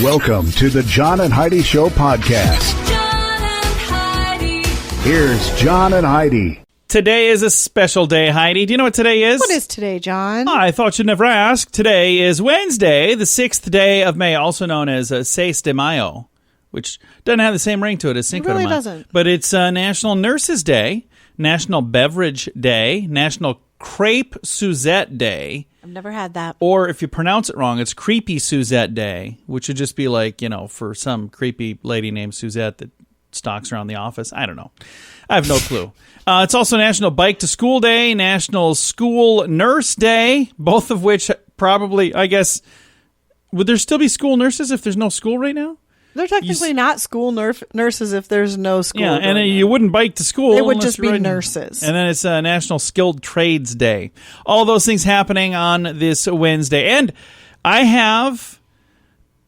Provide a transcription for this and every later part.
Welcome to the John and Heidi Show podcast. John and Heidi. Here's John and Heidi. Today is a special day, Heidi. Do you know what today is? What is today, John? I thought you'd never ask. Today is Wednesday, the 6th day of May, also known as 6 de Mayo, which doesn't have the same ring to it as Cinco de Mayo. It really doesn't. But it's National Nurses Day, National Beverage Day, National Crepe Suzette Day. I've never had that. Or if you pronounce it wrong, it's Creepy Suzette Day, which would just be like, for some creepy lady named Suzette that stalks around the office. I don't know. I have no clue. It's also National Bike to School Day, National School Nurse Day, both of which probably, I guess, would there still be school nurses if there's no school right now? They're technically not school nurses if there's no school. Yeah, and you wouldn't bike to school. They would just be nurses. And then it's National Skilled Trades Day. All those things happening on this Wednesday. And I have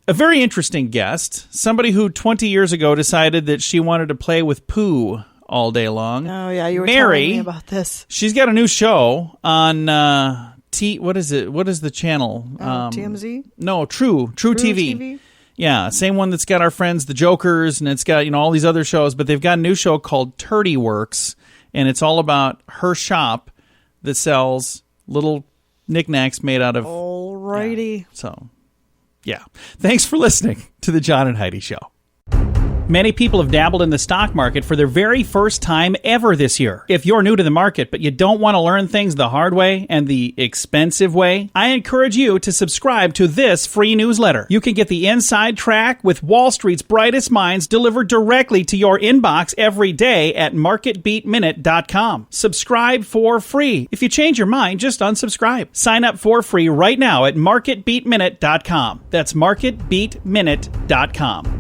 a very interesting guest, somebody who 20 years ago decided that she wanted to play with poo all day long. Oh, yeah, you were Mary, telling me about this. She's got a new show on what is it? What is the channel? TMZ? No, True TV. Yeah, same one that's got our friends, the Jokers, and it's got, all these other shows, but they've got a new show called Tirdy Works, and it's all about her shop that sells little knickknacks made out of... Alrighty. Yeah, so, yeah. Thanks for listening to the John and Heidi Show. Many people have dabbled in the stock market for their very first time ever this year. If you're new to the market, but you don't want to learn things the hard way and the expensive way, I encourage you to subscribe to this free newsletter. You can get the inside track with Wall Street's brightest minds delivered directly to your inbox every day at marketbeatminute.com. Subscribe for free. If you change your mind, just unsubscribe. Sign up for free right now at marketbeatminute.com. That's marketbeatminute.com.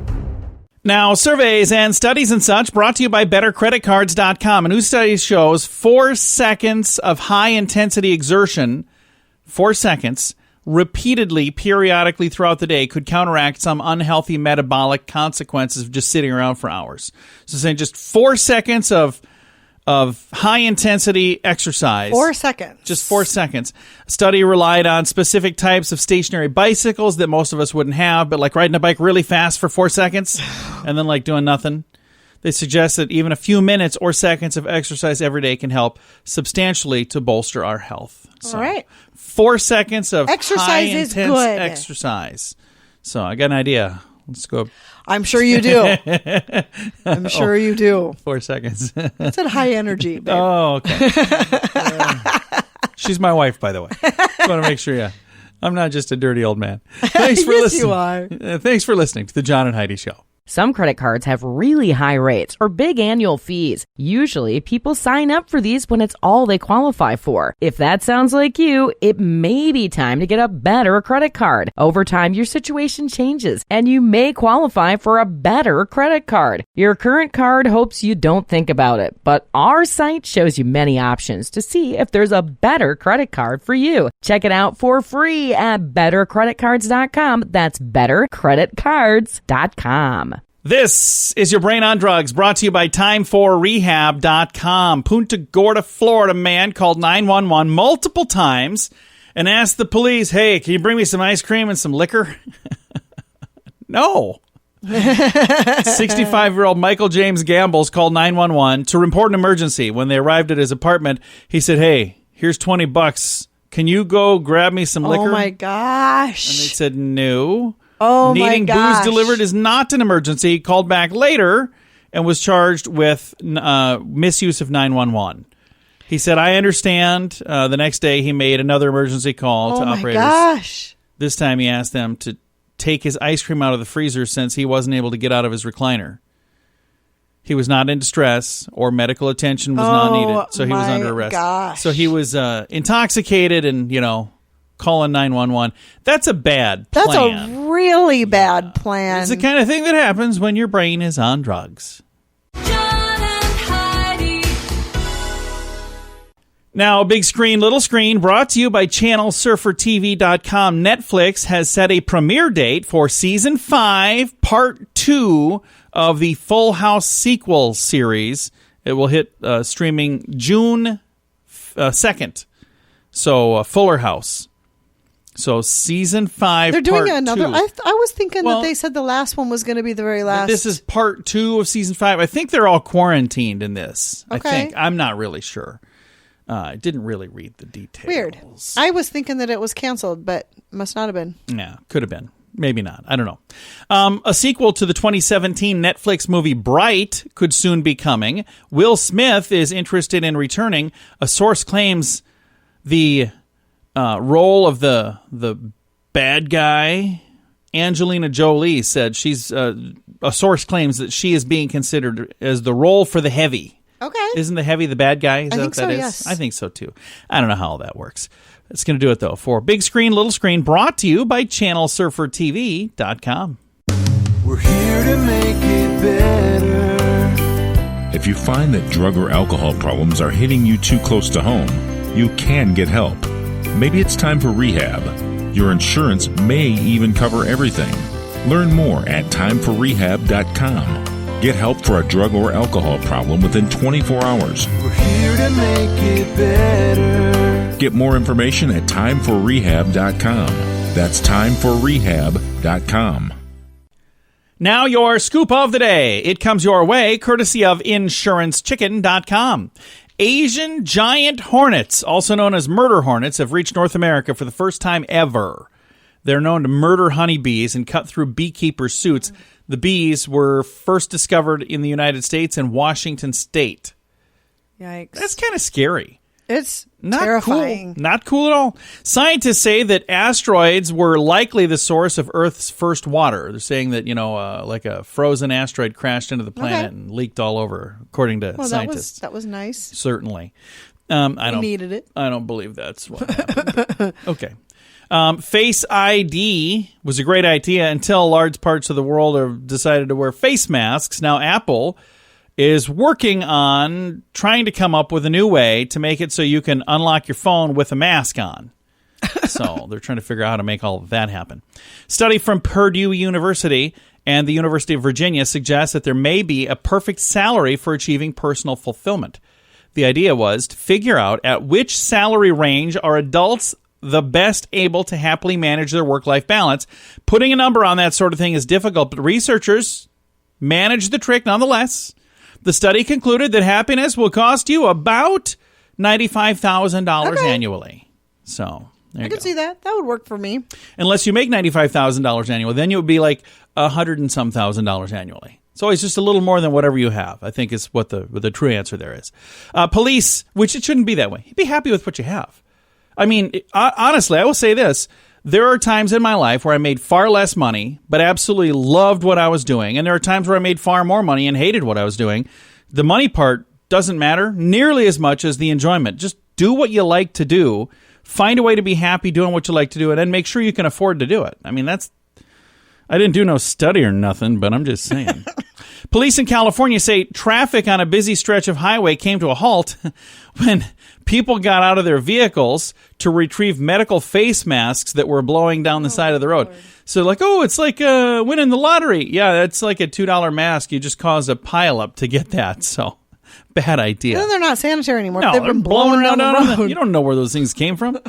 Now, surveys and studies and such brought to you by BetterCreditCards.com. A new study shows 4 seconds of high-intensity exertion, 4 seconds, repeatedly, periodically throughout the day could counteract some unhealthy metabolic consequences of just sitting around for hours. So saying just 4 seconds of high-intensity exercise. 4 seconds. Just 4 seconds. Study relied on specific types of stationary bicycles that most of us wouldn't have, but like riding a bike really fast for 4 seconds and then like doing nothing. They suggest that even a few minutes or seconds of exercise every day can help substantially to bolster our health. So, all right. 4 seconds of exercise is high-intense good. exercise. So I got an idea. Let's go. I'm sure you do. I'm sure you do. 4 seconds. It's at high energy, babe. Oh, okay. She's my wife, by the way. Just want to make sure, I'm not just a dirty old man. Thanks for Yes, listening. you are. Thanks for listening to the John and Heidi Show. Some credit cards have really high rates or big annual fees. Usually, people sign up for these when it's all they qualify for. If that sounds like you, it may be time to get a better credit card. Over time, your situation changes, and you may qualify for a better credit card. Your current card hopes you don't think about it, but our site shows you many options to see if there's a better credit card for you. Check it out for free at bettercreditcards.com. That's bettercreditcards.com. This is your Brain on Drugs, brought to you by Time4Rehab.com. Punta Gorda, Florida man called 911 multiple times and asked the police, hey, can you bring me some ice cream and some liquor? No. 65-year-old Michael James Gambles called 911 to report an emergency. When they arrived at his apartment, he said, hey, here's $20. Can you go grab me some liquor? Oh, my gosh. And they said, no. Oh, my Needing gosh. booze delivered is not an emergency. He called back later and was charged with misuse of 911. He said, I understand. The next day, he made another emergency call to operators. Oh, my gosh. This time, he asked them to take his ice cream out of the freezer since he wasn't able to get out of his recliner. He was not in distress or medical attention was not needed, so he was under arrest. Gosh. So he was intoxicated and, calling 911. That's a bad plan. That's a really bad plan. It's the kind of thing that happens when your brain is on drugs. John and Heidi. Now, big screen, little screen, brought to you by ChannelSurferTV.com. Netflix has set a premiere date for Season 5, Part 2 of the Full House sequel series. It will hit streaming June 2nd. So, Fuller House. So season 5, They're doing part another. 2. I was thinking Well, that they said the last one was going to be the very last. This is part 2 of season 5. I think they're all quarantined in this. Okay. I think. I'm not really sure. I didn't really read the details. Weird. I was thinking that it was canceled, but must not have been. Yeah, could have been. Maybe not. I don't know. A sequel to the 2017 Netflix movie Bright could soon be coming. Will Smith is interested in returning. A source claims the role of the bad guy. Angelina Jolie said she's a source claims that she is being considered as the role for the heavy. Okay. Isn't the heavy the bad guy? Is I that think what that so, is? yes. I think so too. I don't know how all that works. It's going to do it though. For Big Screen, Little Screen, brought to you by ChannelSurferTV.com. We're here to make it better. If you find that drug or alcohol problems are hitting you too close to home, you can get help. Maybe it's time for rehab. Your insurance may even cover everything. Learn more at timeforrehab.com. Get help for a drug or alcohol problem within 24 hours. We're here to make it better. Get more information at timeforrehab.com. That's timeforrehab.com. Now your scoop of the day. It comes your way courtesy of InsuranceChicken.com. Asian giant hornets, also known as murder hornets, have reached North America for the first time ever. They're known to murder honeybees and cut through beekeepers' suits. The bees were first discovered in the United States and Washington State. Yikes. That's kind of scary. It's Not terrifying. cool. Not cool at all. Scientists say that asteroids were likely the source of Earth's first water. They're saying that, like a frozen asteroid crashed into the planet and leaked all over, according to scientists. That was nice. Certainly. Needed it. I don't believe that's what happened. Okay. Face ID was a great idea until large parts of the world have decided to wear face masks. Now, Apple is working on trying to come up with a new way to make it so you can unlock your phone with a mask on. So they're trying to figure out how to make all of that happen. Study from Purdue University and the University of Virginia suggests that there may be a perfect salary for achieving personal fulfillment. The idea was to figure out at which salary range are adults the best able to happily manage their work-life balance. Putting a number on that sort of thing is difficult, but researchers managed the trick nonetheless. The study concluded that happiness will cost you about $95,000 annually. So there you go. I can see that. That would work for me. Unless you make $95,000 annually, then it would be like $100 and some thousand annually. It's always just a little more than whatever you have, I think is what the true answer there is. Police, which it shouldn't be that way. Be happy with what you have. I mean, honestly, I will say this. There are times in my life where I made far less money, but absolutely loved what I was doing. And there are times where I made far more money and hated what I was doing. The money part doesn't matter nearly as much as the enjoyment. Just do what you like to do. Find a way to be happy doing what you like to do, and then make sure you can afford to do it. I mean, I didn't do no study or nothing, but I'm just saying. Police in California say traffic on a busy stretch of highway came to a halt when people got out of their vehicles to retrieve medical face masks that were blowing down the side of the road. Lord. So it's like winning the lottery. Yeah, that's like a $2 mask. You just caused a pileup to get that. So bad idea. Then they're not sanitary anymore. No, They've been blowing down the road. You don't know where those things came from.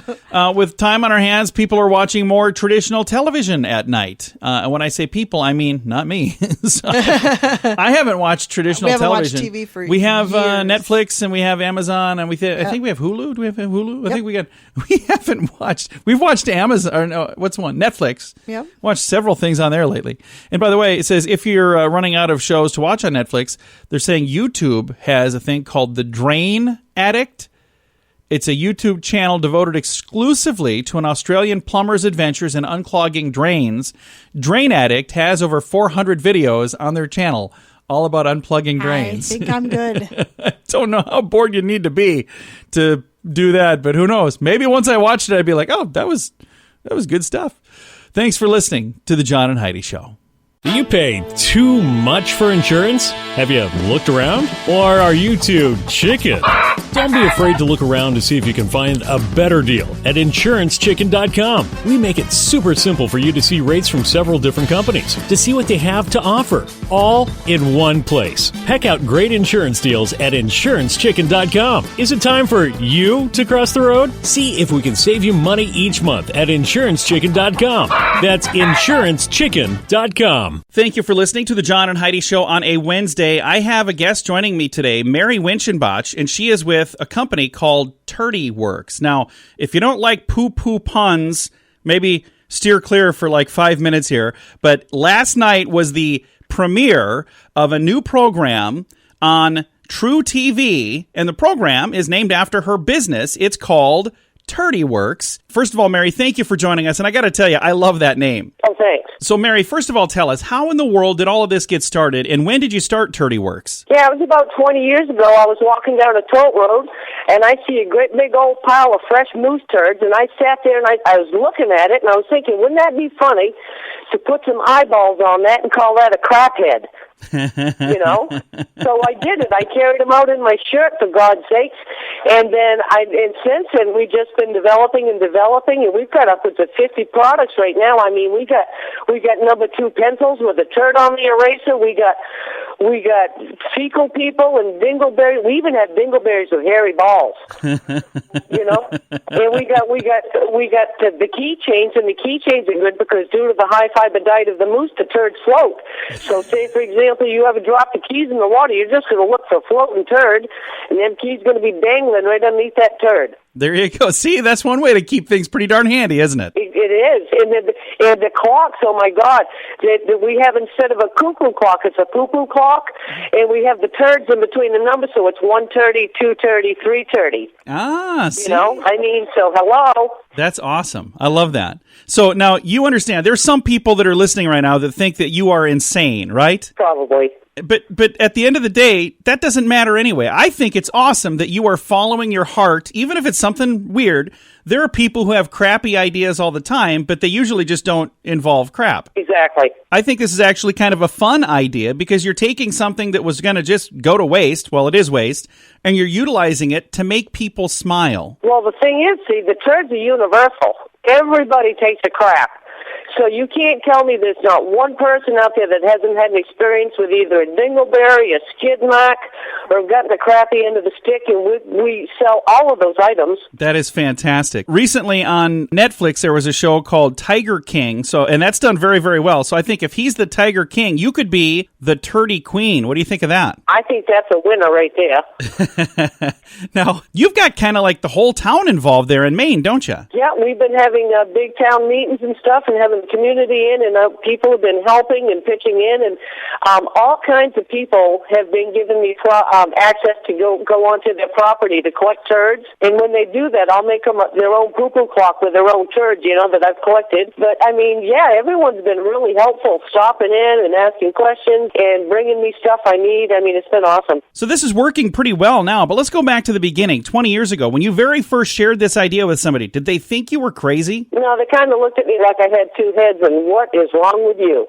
With time on our hands, people are watching more traditional television at night. And when I say people, I mean not me. So, I haven't watched traditional television. We haven't watched TV for We have years. Netflix and we have Amazon and I think we have Hulu. Do we have Hulu? I think we haven't watched. We've watched Amazon. Or no, what's one? Netflix. Yep. Watched several things on there lately. And by the way, it says if you're running out of shows to watch on Netflix, they're saying YouTube has a thing called The Drain Addict. It's a YouTube channel devoted exclusively to an Australian plumber's adventures in unclogging drains. Drain Addict has over 400 videos on their channel all about unplugging drains. I think I'm good. I don't know how bored you need to be to do that, but who knows? Maybe once I watched it, I'd be like, oh, that was good stuff. Thanks for listening to The John and Heidi Show. Do you pay too much for insurance? Have you looked around? Or are you too chicken? Don't be afraid to look around to see if you can find a better deal at InsuranceChicken.com. We make it super simple for you to see rates from several different companies, to see what they have to offer, all in one place. Heck out great insurance deals at InsuranceChicken.com. Is it time for you to cross the road? See if we can save you money each month at InsuranceChicken.com. That's InsuranceChicken.com. Thank you for listening to the John and Heidi Show on a Wednesday. I have a guest joining me today, Mary Winchenbach, and she is with a company called Tirdy Works. Now, if you don't like poo-poo puns, maybe steer clear for like 5 minutes here, but last night was the premiere of a new program on True TV, and the program is named after her business. It's called Tirdy Works. First of all, Mary, thank you for joining us, and I got to tell you, I love that name. Oh, thanks. So, Mary, first of all, tell us, how in the world did all of this get started, and when did you start Tirdy Works? Yeah, it was about 20 years ago. I was walking down a tote road, and I see a great big old pile of fresh moose turds, and I sat there, and I was looking at it, and I was thinking, wouldn't that be funny to put some eyeballs on that and call that a crap head? You know? So I did it. I carried them out in my shirt, for God's sakes. And then since then, we've just been developing, and we've got upwards of 50 products right now. I mean, we got number 2 pencils with a turd on the eraser. We got fecal people and dingleberries. We even have dingleberries with hairy balls. You know? And we got the keychains, and the keychains are good because due to the high fiber diet of the moose, the turds float. So say, for example, you ever drop the keys in the water, you're just going to look for a floating turd, and them keys going to be dangling right underneath that turd. There you go. See, that's one way to keep things pretty darn handy, isn't it? It is. And the clocks, oh my God, we have, instead of a cuckoo clock, it's a poo-poo clock, and we have the turds in between the numbers, so it's 130, 230, 330. Ah, see? You know, I mean, so hello. That's awesome. I love that. So now you understand, there's some people that are listening right now that think that you are insane, right? Probably. But at the end of the day, that doesn't matter anyway. I think it's awesome that you are following your heart, even if it's something weird. There are people who have crappy ideas all the time, but they usually just don't involve crap. Exactly. I think this is actually kind of a fun idea because you're taking something that was going to just go to waste, well, it is waste, and you're utilizing it to make people smile. Well, the thing is, see, the turds are universal. Everybody takes a crap. So you can't tell me there's not one person out there that hasn't had an experience with either a dingleberry, a skid mark, or have gotten the crappy end of the stick, and we sell all of those items. That is fantastic. Recently on Netflix, there was a show called Tiger King, and that's done very, very well. So I think if he's the Tiger King, you could be the Tirdy Queen. What do you think of that? I think that's a winner right there. Now, you've got kind of like the whole town involved there in Maine, don't you? Yeah, we've been having big town meetings and stuff, and having the community in, and people have been helping and pitching in, and all kinds of people have been giving me access to go onto their property to collect turds. And when they do that, I'll make them their own poo-poo clock with their own turds, you know, that I've collected. But I mean, yeah, everyone's been really helpful, stopping in and asking questions and bringing me stuff I need. I mean, it's been awesome. So this is working pretty well now, but let's go back to the beginning, 20 years ago, when you very first shared this idea with somebody. Did they think you were crazy? No, they kind of looked at me like I had 2 heads, and what is wrong with you?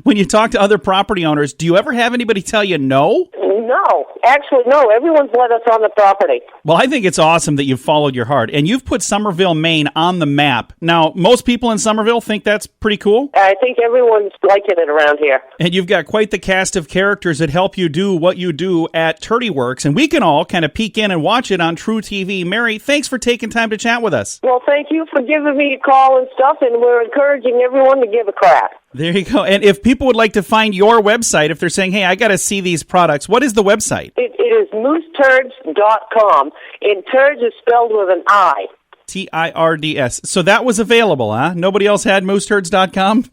When you talk to other property owners, do you ever have anybody tell you no? No. Actually, no. Everyone's let us on the property. Well, I think it's awesome that you've followed your heart, and you've put Somerville, Maine on the map. Now, most people in Somerville think that's pretty cool. I think everyone's liking it around here. And you've got quite the cast of characters that help you do what you do at Tirdy Works, and we can all kind of peek in and watch it on True TV. Mary, thanks for taking time to chat with us. Well, thank you for giving me a call and stuff, and we're encouraging everyone to give a crap. There you go. And if people would like to find your website, if they're saying, hey, I got to see these products, what is the website? It is mooseturds.com, and turds is spelled with an I. TIRDS. So that was available, huh? Nobody else had mooseturds.com?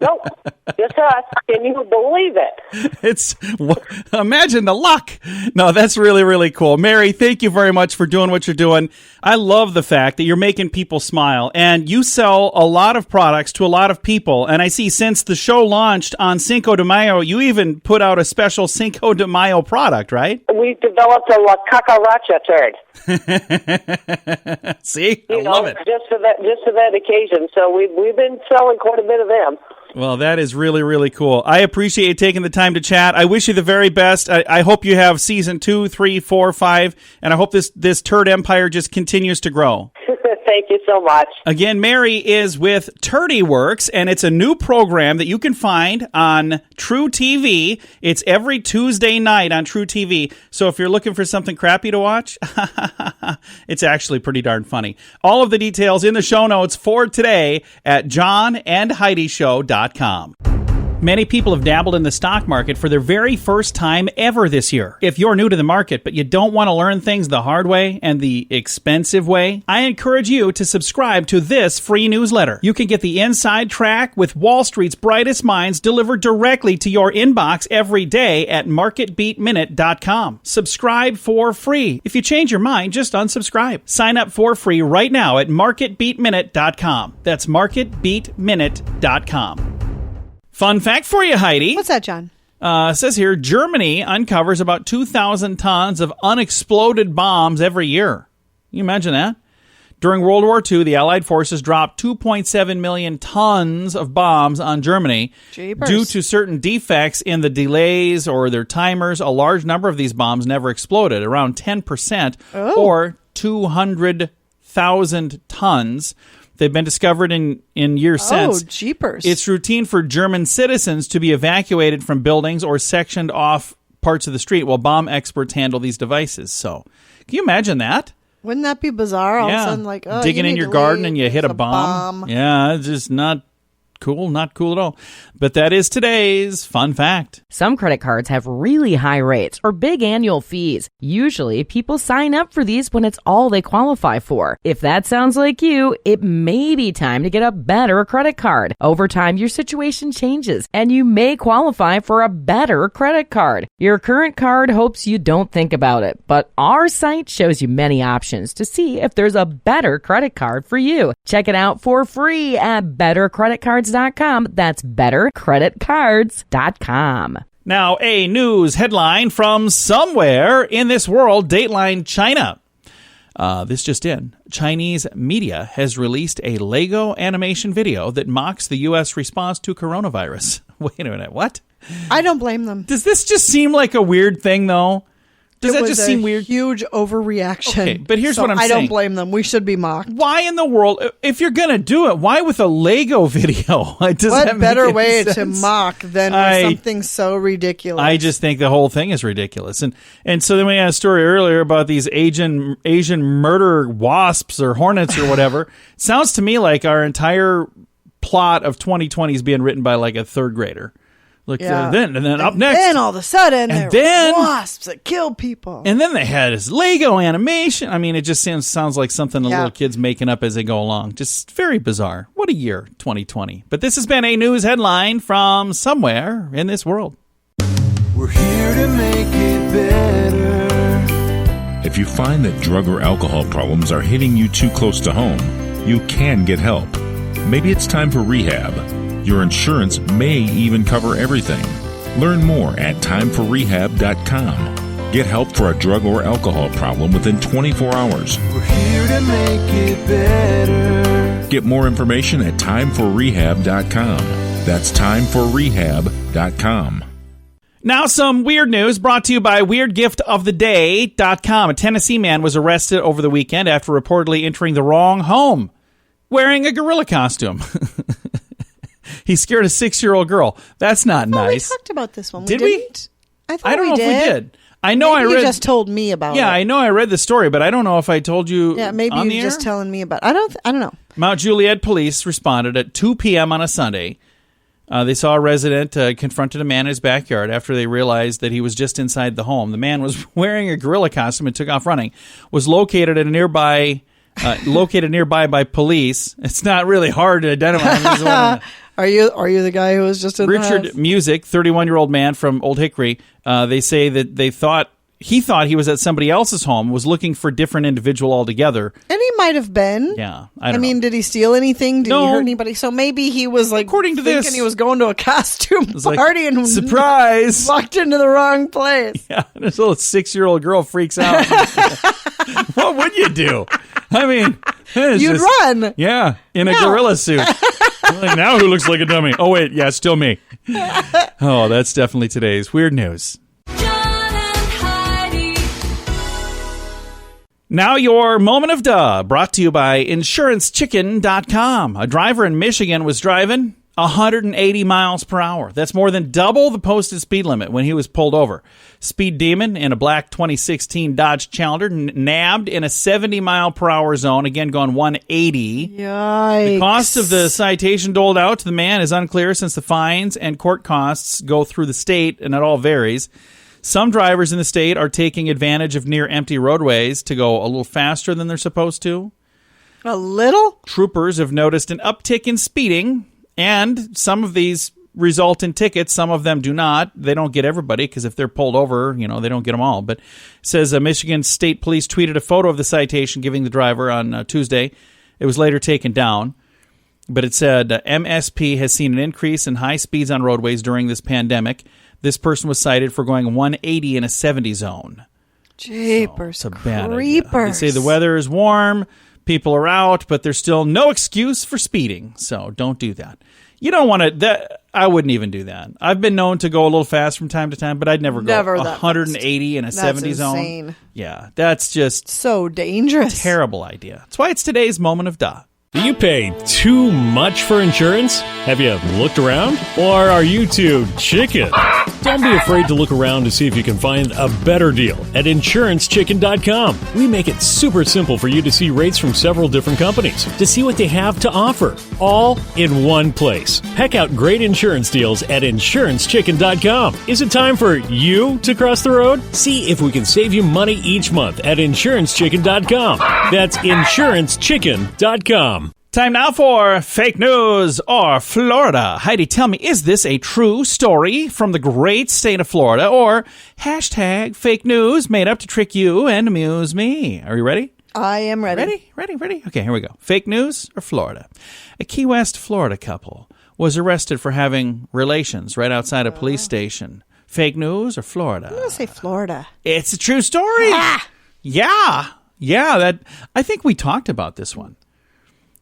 Nope. Just us. Can you believe it? Imagine the luck. No, that's really, really cool. Mary, thank you very much for doing what you're doing. I love the fact that you're making people smile, and you sell a lot of products to a lot of people. And I see since the show launched on Cinco de Mayo, you even put out a special Cinco de Mayo product, right? We've developed a La Cucaracha turd. See? I love it. Just for that occasion. So we've been selling quite a bit of them. Well, that is really, really cool. I appreciate you taking the time to chat. I wish you the very best. I hope you have season 2, 3, 4, 5, and I hope this turd empire just continues to grow. Thank you so much. Again, Mary is with Tirdy Works, and it's a new program that you can find on True TV. It's every Tuesday night on True TV. So if you're looking for something crappy to watch, it's actually pretty darn funny. All of the details in the show notes for today at johnandheidishow.com. Many people have dabbled in the stock market for their very first time ever this year. If you're new to the market, but you don't want to learn things the hard way and the expensive way, I encourage you to subscribe to this free newsletter. You can get the inside track with Wall Street's brightest minds delivered directly to your inbox every day at marketbeatminute.com. Subscribe for free. If you change your mind, just unsubscribe. Sign up for free right now at marketbeatminute.com. That's marketbeatminute.com. Fun fact for you, Heidi. What's that, John? It says here, Germany uncovers about 2,000 tons of unexploded bombs every year. Can you imagine that? During World War II, the Allied forces dropped 2.7 million tons of bombs on Germany. Jeepers. Due to certain defects in the delays or their timers. A large number of these bombs never exploded, around 10% or 200,000 tons. They've been discovered in years since. Oh, jeepers. It's routine for German citizens to be evacuated from buildings or sectioned off parts of the street while bomb experts handle these devices. So, can you imagine that? Wouldn't that be bizarre? All of a sudden, like, digging in your garden and you hit a bomb. Yeah, it's just not cool at all. But that is today's fun fact. Some credit cards have really high rates or big annual fees. Usually, people sign up for these when it's all they qualify for. If that sounds like you, it may be time to get a better credit card. Over time, your situation changes, and you may qualify for a better credit card. Your current card hopes you don't think about it, but our site shows you many options to see if there's a better credit card for you. Check it out for free at bettercreditcards.com. That's bettercreditcards.com. Now, a news headline from somewhere in this world, Dateline China. This just in. Chinese media has released a Lego animation video that mocks the U.S. response to coronavirus. Wait a minute, what? I don't blame them. Does this just seem like a weird thing, though? Does that just seem weird? Huge overreaction. Okay, but here's what I'm saying. I don't blame them. We should be mocked. Why in the world, if you're going to do it, why with a Lego video? What better way to mock than with something so ridiculous? I just think the whole thing is ridiculous. And so then we had a story earlier about these Asian murder wasps or hornets or whatever. Sounds to me like our entire plot of 2020 is being written by like a third grader. Look, then up next. Then all of a sudden, there were wasps that kill people. And then they had this Lego animation. I mean, it just sounds like something the little kids making up as they go along. Just very bizarre. What a year, 2020. But this has been a news headline from somewhere in this world. We're here to make it better. If you find that drug or alcohol problems are hitting you too close to home, you can get help. Maybe it's time for rehab. Your insurance may even cover everything. Learn more at timeforrehab.com. Get help for a drug or alcohol problem within 24 hours. We're here to make it better. Get more information at timeforrehab.com. That's timeforrehab.com. Now some weird news brought to you by WeirdGiftOfTheDay.com. A Tennessee man was arrested over the weekend after reportedly entering the wrong home wearing a gorilla costume. He scared a 6-year-old girl. That's not nice. We talked about this one. Did we? I don't know if we did. I know maybe I read. You just told me about it. Yeah, I know I read the story, but I don't know if I told you. Yeah, maybe on the you're air? just telling me about it. I don't know. Mount Juliet police responded at 2 p.m. on a Sunday. They saw a resident confronted a man in his backyard after they realized that he was just inside the home. The man was wearing a gorilla costume and took off running. Was located at a nearby by police. It's not really hard to identify. Are you the guy who was just in Richard the house? Music, 31-year-old man from Old Hickory. They say that he thought he was at somebody else's home, was looking for a different individual altogether. And he might have been. Yeah, I mean, did he steal anything? Did he hurt anybody? So maybe he was like, according to thinking this, he was going to a costume party and surprise, walked into the wrong place. Yeah, this little 6-year-old girl freaks out. What would you do? I mean, you'd run. Yeah, in a gorilla suit. Now who looks like a dummy? Oh, wait. Yeah, still me. Oh, that's definitely today's weird news. John and Heidi. Now your moment of duh, brought to you by InsuranceChicken.com. A driver in Michigan was driving 180 miles per hour. That's more than double the posted speed limit when he was pulled over. Speed demon in a black 2016 Dodge Challenger nabbed in a 70 mile per hour zone, again going 180. Yikes. The cost of the citation doled out to the man is unclear since the fines and court costs go through the state and it all varies. Some drivers in the state are taking advantage of near empty roadways to go a little faster than they're supposed to. A little? Troopers have noticed an uptick in speeding, and some of these result in tickets. Some of them do not. They don't get everybody because if they're pulled over, they don't get them all. But it says Michigan State Police tweeted a photo of the citation giving the driver on Tuesday. It was later taken down. But it said MSP has seen an increase in high speeds on roadways during this pandemic. This person was cited for going 180 in a 70 zone. Jeepers, so it's a bad creepers. idea. They say the weather is warm, people are out, but there's still no excuse for speeding. So don't do that. You don't want to. I wouldn't even do that. I've been known to go a little fast from time to time, but I'd never go 180 in a 70 zone. Insane. Yeah, that's just so dangerous. Terrible idea. That's why it's today's moment of duh. Do you pay too much for insurance? Have you looked around? Or are you too chicken? Don't be afraid to look around to see if you can find a better deal at InsuranceChicken.com. We make it super simple for you to see rates from several different companies, to see what they have to offer, all in one place. Heck out great insurance deals at InsuranceChicken.com. Is it time for you to cross the road? See if we can save you money each month at InsuranceChicken.com. That's InsuranceChicken.com. Time now for fake news or Florida. Heidi, tell me, is this a true story from the great state of Florida or hashtag fake news made up to trick you and amuse me? Are you ready? I am ready. Ready? Okay, here we go. Fake news or Florida? A Key West, Florida couple was arrested for having relations right outside a police station. Fake news or Florida? I'm going to say Florida. It's a true story. Ah! Yeah. I think we talked about this one.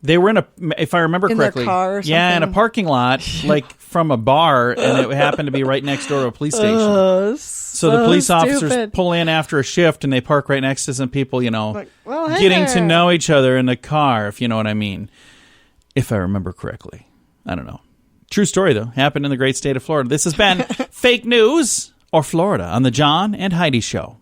They were if I remember correctly, their car or something? Yeah, in a parking lot, like from a bar, and it happened to be right next door to a police station. So the police officers pull in after a shift, and they park right next to some people, getting to know each other in the car, if you know what I mean. If I remember correctly. I don't know. True story, though. Happened in the great state of Florida. This has been Fake News or Florida on the John and Heidi Show.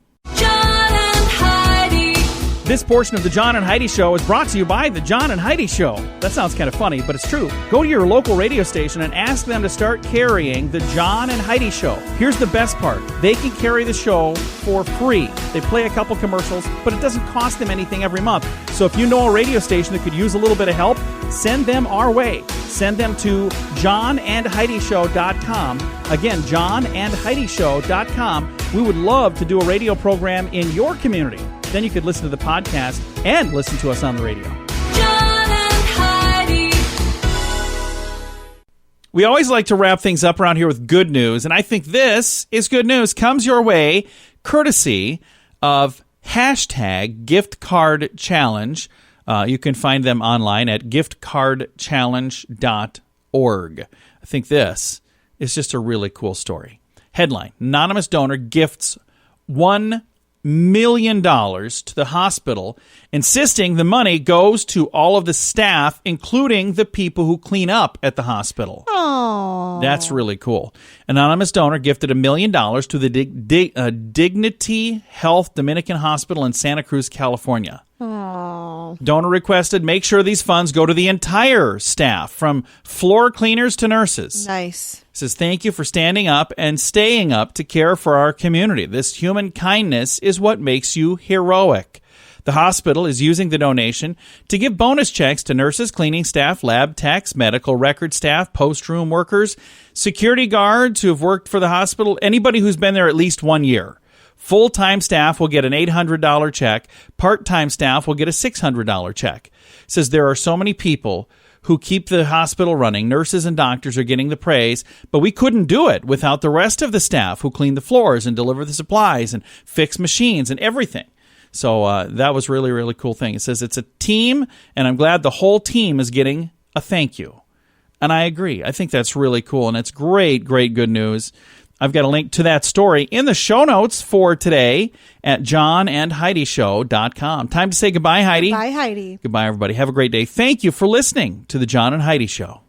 This portion of the John and Heidi Show is brought to you by the John and Heidi Show. That sounds kind of funny, but it's true. Go to your local radio station and ask them to start carrying the John and Heidi Show. Here's the best part. They can carry the show for free. They play a couple commercials, but it doesn't cost them anything every month. So if you know a radio station that could use a little bit of help, send them our way. Send them to johnandheidishow.com. Again, johnandheidishow.com. We would love to do a radio program in your community. Then you could listen to the podcast and listen to us on the radio. John and Heidi. We always like to wrap things up around here with good news, and I think this is good news. Comes your way courtesy of hashtag Gift Card Challenge. You can find them online at giftcardchallenge.org. I think this is just a really cool story. Headline: Anonymous donor gifts $1 million to the hospital, insisting the money goes to all of the staff, including the people who clean up at the hospital. Oh, that's really cool. Anonymous donor gifted $1 million to the Dignity Health Dominican Hospital in Santa Cruz, California. Oh. Donor requested make sure these funds go to the entire staff, from floor cleaners to nurses. Nice. Says, thank you for standing up and staying up to care for our community. This human kindness is what makes you heroic. The hospital is using the donation to give bonus checks to nurses, cleaning staff, lab techs, medical record staff, post-room workers, security guards who have worked for the hospital, anybody who's been there at least 1 year. Full-time staff will get an $800 check. Part-time staff will get a $600 check. Says there are so many people who keep the hospital running. Nurses and doctors are getting the praise, but we couldn't do it without the rest of the staff who clean the floors and deliver the supplies and fix machines and everything. So that was really, really cool thing. It says it's a team, and I'm glad the whole team is getting a thank you. And I agree. I think that's really cool, and it's great, great good news. I've got a link to that story in the show notes for today at johnandheidishow.com. Time to say goodbye, Heidi. Bye, Heidi. Goodbye, everybody. Have a great day. Thank you for listening to The John and Heidi Show.